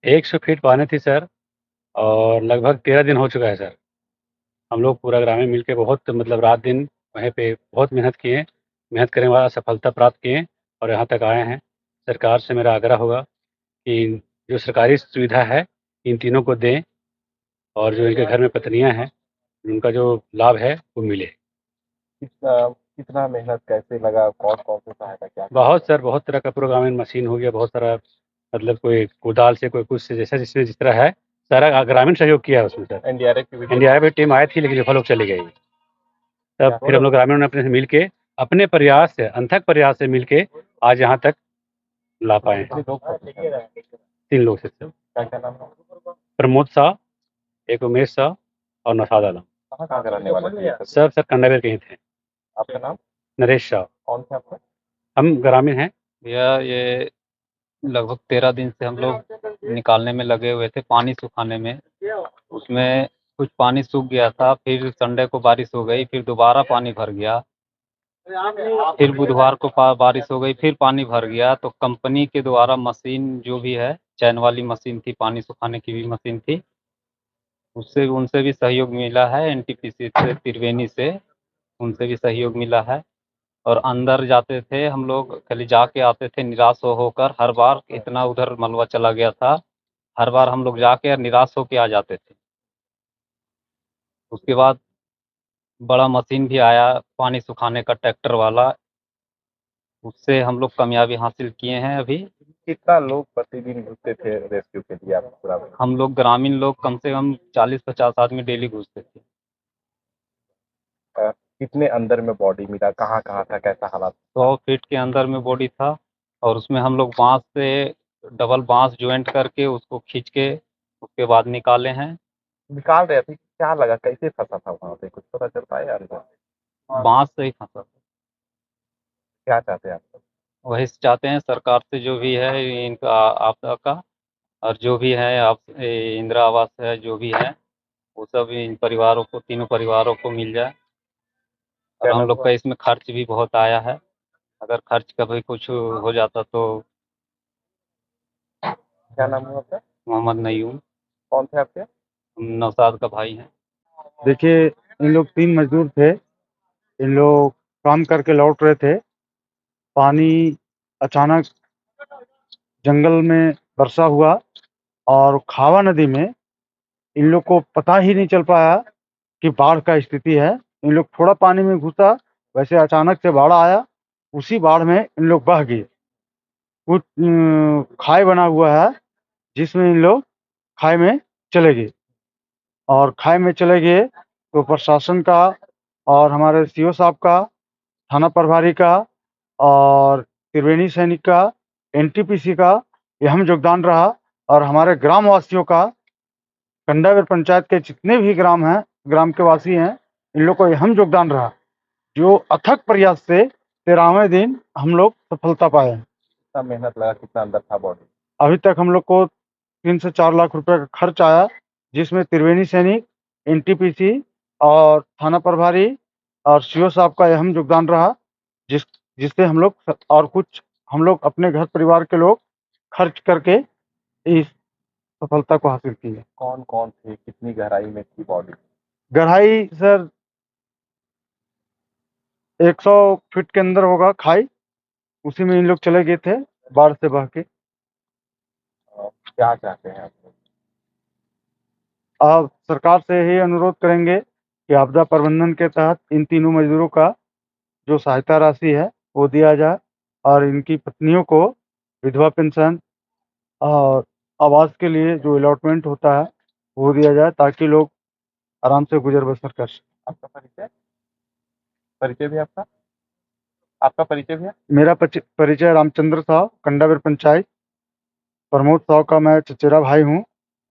100 feet पानी थी sir और लगभग 13 दिन हो चुका है सर। हम लोग पूरा ग्रामीण मिलके बहुत मतलब रात-दिन वहीं पे बहुत मेहनत किए, मेहनत करने के बाद सफलता प्राप्त किए और यहाँ तक आए हैं। सरकार से मेरा आग्रह होगा कि जो सरकारी सुविधा है, इन तीनों को दें और जो इनके घर में पत्नियाँ हैं, उनका जो लाभ है, वो मिले। कितना मेहनत कैसे लगा? कौन-कौन सी सहायता क्या? बहुत सर, बहुत तरह का पूरा ग्रामीण मशीन हो गया, बहुत सारा मतलब कोई कुदाल से, कोई कुछ से, जैसा जिसमें जिस तरह है, सारा ग्रामीण सहयोग किया है उसमें सर। एनडीआरएफ की भी एनडीआरएफ की टीम आई थी लेकिन विफल होकर चली गई। तब फिर हम लोग ग्रामीणों ने अपने से मिल के, अपने प्रयास से, अथक प्रयास से मिल के आज यहाँ तक ला पाए हैं। 3 लोग से सर। क्या-क्या नाम है? प्रमोद शाह, एक उमेश शाह और नौशाद आलम। कहाँ के रहने वाले थे ये सब? सब सर कंडावेर के ही थे। आपका नाम? नरेश शाह। कौन थे आपका? हम ग्रामीण हैं। भैया ये लगभग 13 दिन से हम लोग निकालने में लगे हुए थे, पानी सुखाने में। उसमें कुछ पानी सूख गया था, फिर संडे को बारिश हो गई, फिर दोबारा पानी भर गया, फिर बुधवार को बारिश हो गई, फिर पानी भर गया। तो कंपनी के द्वारा मशीन जो भी है, चैन वाली मशीन थी, पानी सुखाने की भी मशीन थी, उससे उनसे भी सहयोग मिला है। एनटीपीसी से, त्रिवेणी से, उनसे भी सहयोग मिला है। और अंदर जाते थे हम लोग, खाली जाके आते थे निराश होकर। हर बार इतना उधर मलबा चला गया था, हर बार हम लोग जाके निराश होके आ जाते थे। उसके बाद बड़ा मशीन भी आया पानी सुखाने का, ट्रैक्टर वाला, उससे हम लोग कामयाबी हासिल किए हैं। अभी कितना लोग प्रतिदिन घुसते थे रेस्क्यू के लिए आप पूरा में? हम लोग ग्रामीण लोग कम से कम 40-50 आदमी डेली घुसते थे। कितने अंदर में बॉडी मिला? कहाँ-कहाँ था? कैसा हालात? 100 फीट के अंदर में बॉडी था और उसमें हम लोग बांस से, डबल बांस ज्वाइंट करके उसको खींच के उसके बाद निकाले हैं। निकाल रहे थे, क्या लगा? कैसे फँसा था वहाँ पे? कुछ पता चल पाया यार? बांस से ही फंसा था। क्या चाहते हैं आप लोग? वही चाहते हैं सरकार से जो भी है इनका आपदा का, और जो भी है आप इंदिरा आवास है, जो भी है वो सब इन परिवारों को, तीनों परिवारों को मिल जाए। और हम लोग का इसमें खर्च भी बहुत आया है, अगर खर्च कभी कुछ हो जाता तो। क्या नाम है आपका? मोहम्मद नईम। कौन थे आपके? नौशाद का भाई हैं। देखिए, इन लोग 3 मजदूर थे। इन लोग काम करके लौट रहे थे। पानी अचानक जंगल में बरसा हुआ और खावा नदी में इन लोग को पता ही नहीं चल पाया कि बाढ़ का स्थिति है। इन लोग थोड़ा पानी में घुसा, वैसे अचानक से बाढ़ आया, उसी बाढ़ में इन लोग बह गए। कुछ खाई बना हुआ है जिसमें इन लोग खाई में चले गए और खाई में चले गए तो प्रशासन का और हमारे सीओ साहब का, थाना प्रभारी का और त्रिवेणी सैनिक का, एनटीपीसी का अहम योगदान रहा और हमारे ग्रामवासियों का, कंडावेर पंचायत के जितने भी ग्राम हैं, ग्राम के वासी हैं, इन लोग को अहम योगदान रहा, जो अथक प्रयास से 13वें दिन हम लोग सफलता पाए हैं। कितना मेहनत लगा? कितना अंदर था बॉडी? अभी तक हम लोग को 3 से 4 लाख रुपए का खर्च आया, जिसमें त्रिवेणी सैनिक, एनटीपीसी और थाना प्रभारी और सीओ साहब का अहम योगदान रहा, जिससे हम लोग और कुछ हम लोग अपने घर परिवार के लोग खर्च करके इस सफलता को हासिल की है। कौन-कौन थे? कितनी गहराई में थी बॉडी? गहराई सर 100 फीट के अंदर होगा खाई, उसी में इन लोग चले गए थे बाढ़ से बह के। क्या चाहते हैं आप लोग? अब सरकार से यही अनुरोध करेंगे कि आपदा प्रबंधन के तहत इन तीनों मजदूरों का जो सहायता राशि है वो दिया जाए और इनकी पत्नियों को विधवा पेंशन और आवास के लिए जो अलॉटमेंट होता है वो दिया जाए, ताकि लोग आराम से गुजर बसर कर सकें। आपका परिचय? परिचय भी आपका? आपका परिचय भैया? मेरा परिचय रामचंद्र साहु, कंडावेर पंचायत। प्रमोद साहु का मैं चचेरा भाई हूँ।